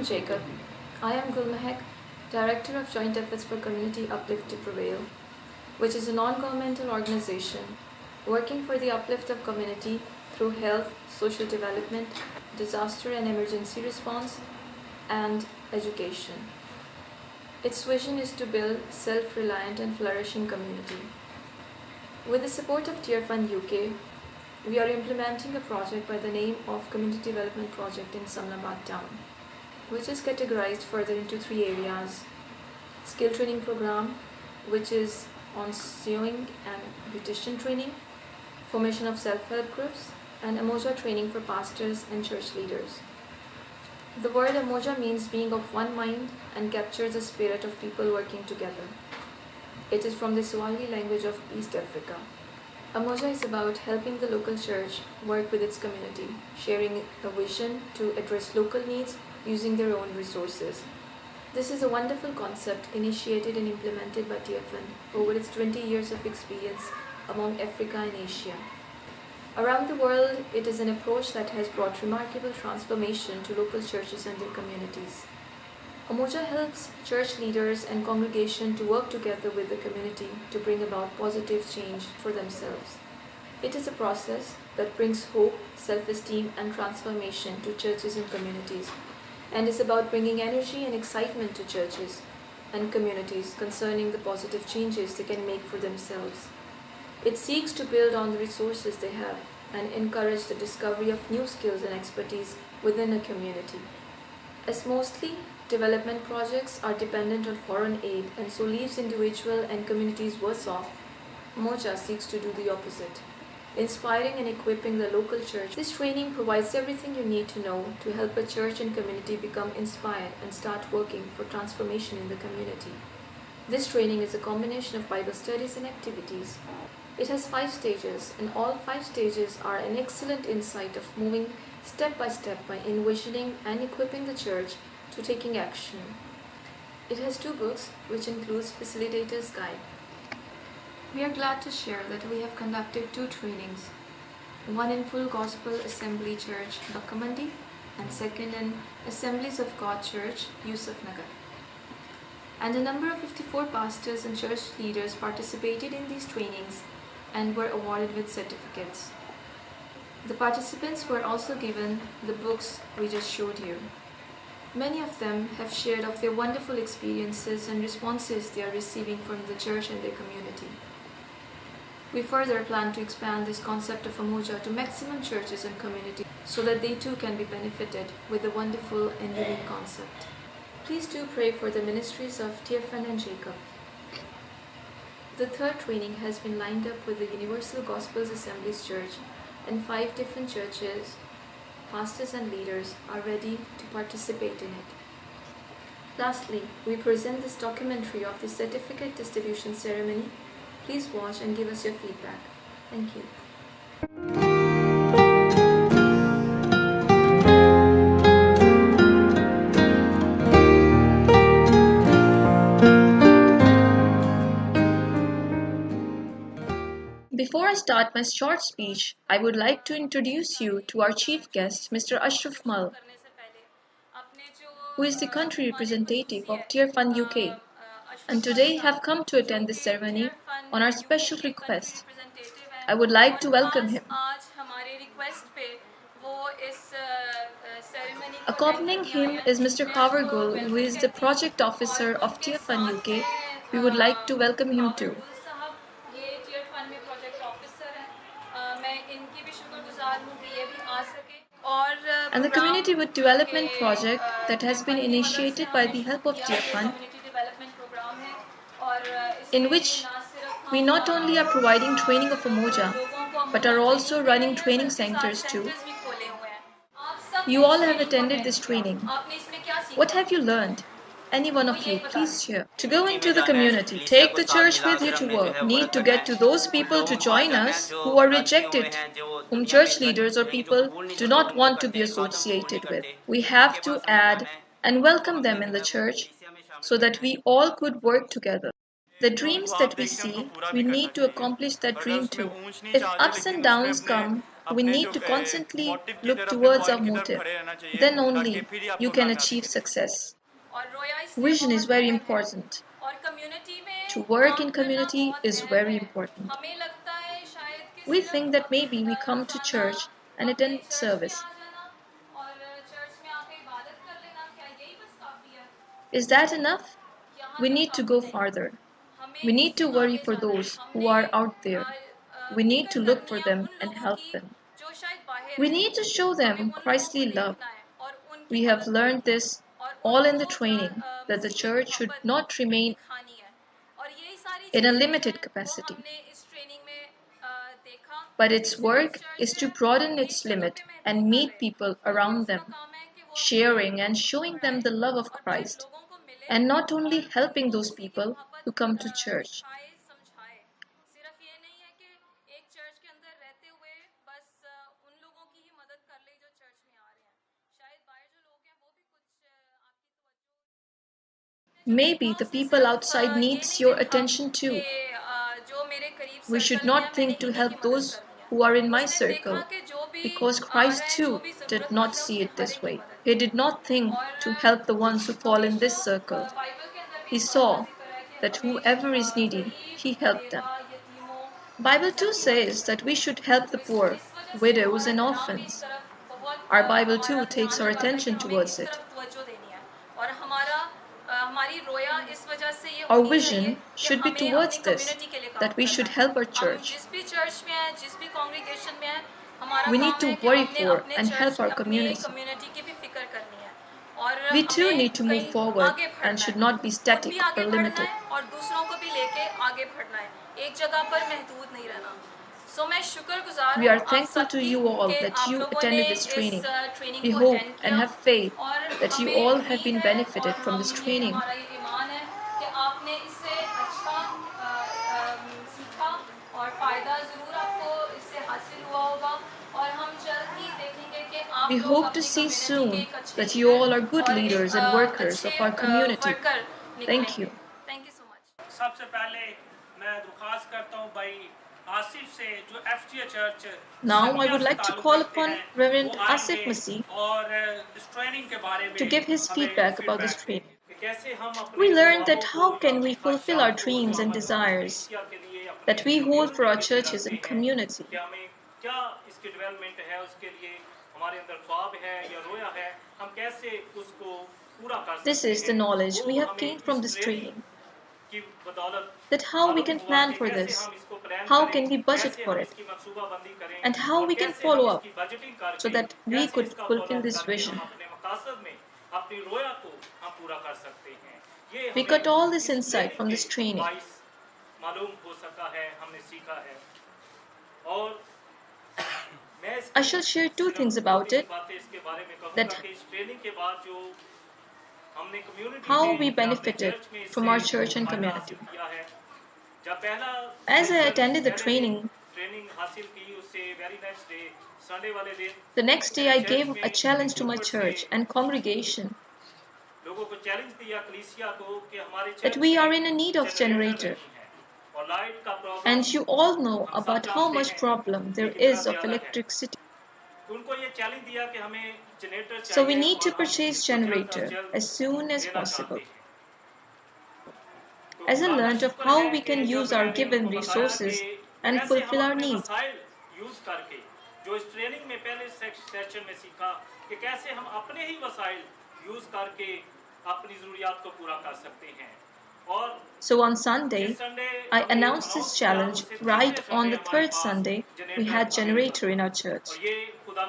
JECUP. I am Gulmahek, Director of Joint Efforts for Community Uplift to Prevail, which is a non-governmental organization working for the uplift of community through health, social development, disaster and emergency response, and education. Its vision is to build self-reliant and flourishing community. With the support of Tearfund UK, we are implementing a project by the name of Community Development Project in Samlabad town, which is categorized further into 3 areas: skill training program, which is on sewing and beautician training, formation of self-help groups, and UMOJA training for pastors and church leaders. The word UMOJA means being of one mind and captures the spirit of people working together. It is from the Swahili language of East Africa. UMOJA is about helping the local church work with its community, sharing a vision to address local needs using their own resources. This is a wonderful concept initiated and implemented by Tearfund over its 20 years of experience among Africa and Asia. Around the world, it is an approach that has brought remarkable transformation to local churches and their communities. UMOJA helps church leaders and congregation to work together with the community to bring about positive change for themselves. It is a process that brings hope, self-esteem, and transformation to churches and communities, and is about bringing energy and excitement to churches and communities concerning the positive changes they can make for themselves. It seeks to build on the resources they have and encourage the discovery of new skills and expertise within a community. As mostly development projects are dependent on foreign aid and so leaves individual and communities worse off, UMOJA seeks to do the opposite. Inspiring and equipping the local church, this training provides everything you need to know to help a church and community become inspired and start working for transformation in the community. This training is a combination of Bible studies and activities. It has 5 stages, and all 5 stages are an excellent insight of moving step by step by envisioning and equipping the church to taking action. It has 2 books, which includes Facilitator's Guide. We are glad to share that we have conducted 2 trainings, one in full Gospel Assemblies Church, Bakar, Mandi, and second in Assemblies of God Church, Yousaf Nagar. And a number of 54 pastors and church leaders participated in these trainings and were awarded with certificates. The participants were also given the books we just showed you. Many of them have shared of their wonderful experiences and responses they are receiving from the church and their community. We further plan to expand this concept of UMOJA to maximum churches and communities so that they too can be benefited with the wonderful and unique concept. Please do pray for the ministries of Tearfund and JECUP. The 3rd training has been lined up with the Universal Gospel Assemblies Church, and 5 different churches, pastors and leaders are ready to participate in it. Lastly, we present this documentary of the certificate distribution ceremony. Please watch and give us your feedback. Thank you. Before I start my short speech, I would like to introduce you to our chief guest, Mr. Ashraf Mall, who is the country representative of Tearfund UK, and today have come to attend this ceremony on our special request. I would like to welcome him. Accompanying him is Mr. Khawar Gull, who is the project officer of Tearfund UK. We would like to welcome him too. मैं इनकी भी शुक्रगुजार हूँ कि ये भी आ सके और and the Community with Development project that has been initiated by the help of Tearfund, in which we not only are providing training of UMOJA, but are also running training centers too. You all have attended this training. What have you learned? Any one of you, please share. To go into the community, take the church with you to work. Need to get to those people to join us who are rejected, whom church leaders or people do not want to be associated with. We have to add and welcome them in the church so that we all could work together. The dreams that we see, we need to accomplish that dream too. If ups and downs come, we need to constantly look towards our motive. Then only you can achieve success. Vision is very important. To work in community is very important. We think that maybe we come to church and attend service. Is that enough? We need to go farther. We need to worry for those who are out there. We need to look for them and help them. We need to show them Christly love. We have learned this all in the training, that the church should not remain in a limited capacity. But its work is to broaden its limit and meet people around them, sharing and showing them the love of Christ, and not only helping those people who come to church. Maybe the people outside needs your attention too. We should not think to help those who are in my circle, because Christ too did not see it this way. He did not think to help the ones who fall in this circle. He saw that whoever is needy, he helped them. Bible too says that we should help the poor, widows and orphans. Our Bible too takes our attention towards it. Our vision should be towards this, that we should help our church. We need to worry for and help our community. We too need to move forward and should not be static or limited. We are thankful to you all that you attended this training. We hope and have faith that you all have been benefited from this training. We hope to see soon that you all are good leaders and workers of our community. Thank you. Now I would like to call upon Reverend Asif Masih to give his feedback about this training. We learned that how can we fulfill our dreams and desires that we hold for our churches and community. This is the knowledge we have gained from this training. That how we can plan for this, how can we budget for it, and how we can follow up so that we could fulfill this vision. We got all this insight from this training. I shall share two things about it, that how we benefited from our church and community. As I attended the training, the next day I gave a challenge to my church and congregation that we are in a need of generator. And you all know about how much problem there is of electricity. So we need to purchase generator as soon as possible. As I learned of how we can use our given resources and fulfill our needs. So on Sunday, I announced this challenge right on the third Sunday we had generator in our church.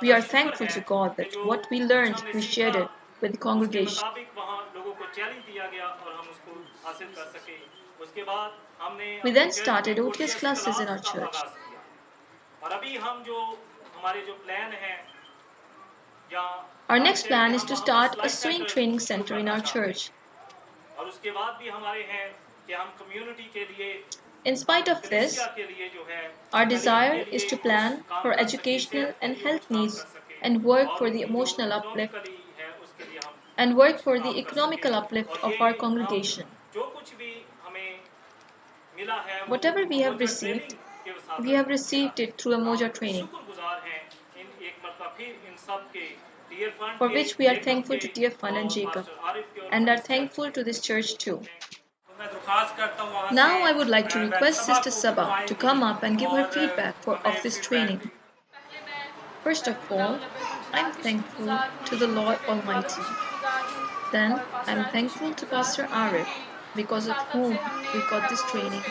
We are thankful to God that what we learned, we shared it with the congregation. We then started OTS classes in our church. Our next plan is to start a swing training center in our church. In spite of this, our desire is to plan for educational and health needs and work for the emotional uplift and work for the economical uplift of our congregation. Whatever we have received it through UMOJA Training, for which we are thankful to Tearfund and JECUP, and are thankful to this church too. Now I would like to request Sister Sabah to come up and give her feedback of this training. First of all, I'm thankful to the Lord Almighty. Then I'm thankful to Pastor Arif, because of whom we got this training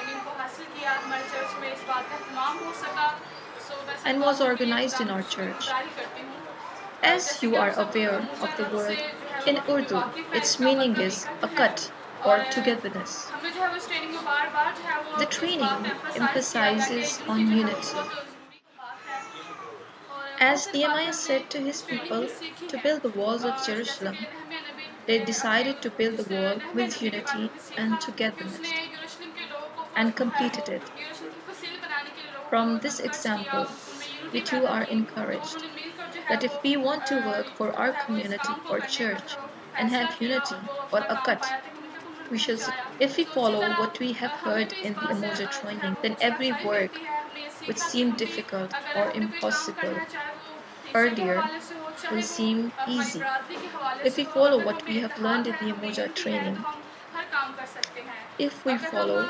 and was organized in our church. As you are aware of the word, in Urdu, its meaning is a cut or togetherness. The training emphasizes on unity. As Nehemiah said to his people to build the walls of Jerusalem, they decided to build the wall with unity and togetherness, and completed it. From this example, we too are encouraged that if we want to work for our community or church and have unity or a cut, we shall. If we follow what we have heard in the UMOJA training, then every work which seemed difficult or impossible earlier will seem easy. If we follow what we have learned in the UMOJA training, if we follow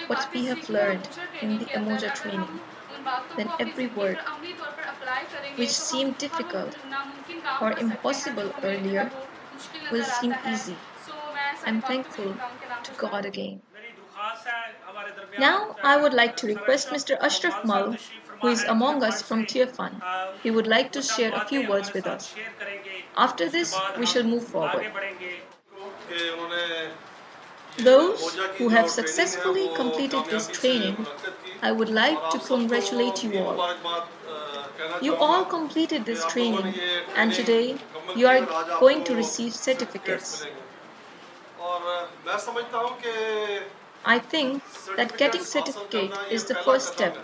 what we have learned in the UMOJA training, then every work which seemed difficult or impossible earlier will seem easy. I'm thankful to God again. Now I would like to request Mr. Ashraf Mall, who is among us from Tearfund. He would like to share a few words with us. After this, we shall move forward. Those who have successfully completed this training, I would like to congratulate you all. You all completed this training, and today you are going to receive certificates. I think that getting certificate is the first step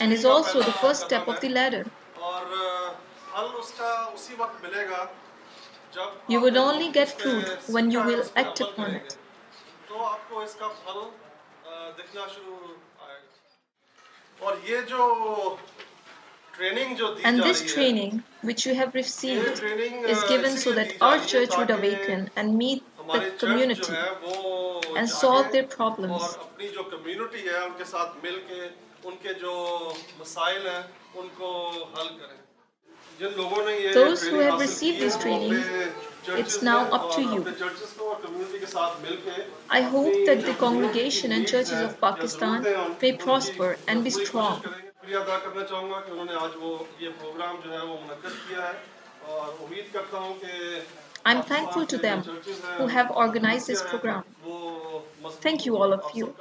and is also the first step of the ladder. You will only get fruit when you will act upon it. And this training which you have received is given so that our church would awaken and meet the community and solve their problems. Those who have received this training, it's now up to you. I hope that the congregation and churches of Pakistan may prosper and be strong. I'm thankful to them who have organized this program. Thank you, all of you.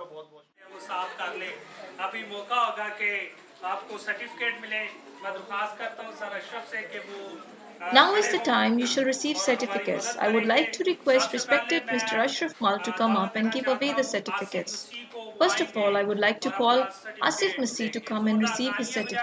Now is the time you shall receive certificates. I would like to request respected Mr. Ashraf Mall to come up and give away the certificates. First of all, I would like to call Asif Masih to come and receive his certificate.